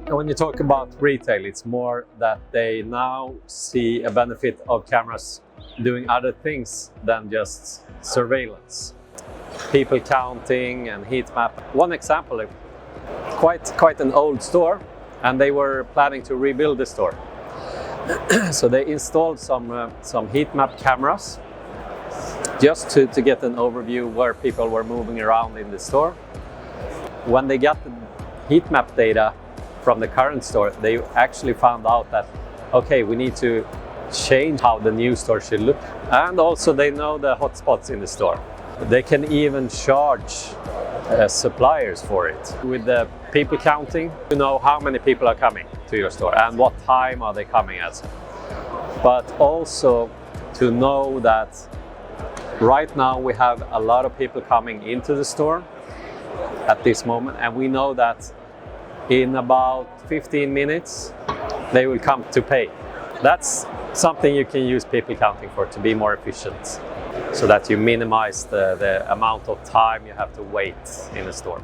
When you talk about retail, it's more that they now see a benefit of cameras doing other things than just surveillance. People counting and heat map. One example, quite an old store, and they were planning to rebuild the store. So they installed some heat map cameras just to get an overview where people were moving around in the store. When they got the heat map data from the current store, they actually found out that, okay, we need to change how the new store should look. And also they know the hotspots in the store. They can even charge suppliers for it. With the people counting, you know how many people are coming to your store and what time are they coming at. But also to know that right now we have a lot of people coming into the store at this moment, and we know that in about 15 minutes they will come to pay. That's something you can use people counting for, to be more efficient, so that you minimize the amount of time you have to wait in a store.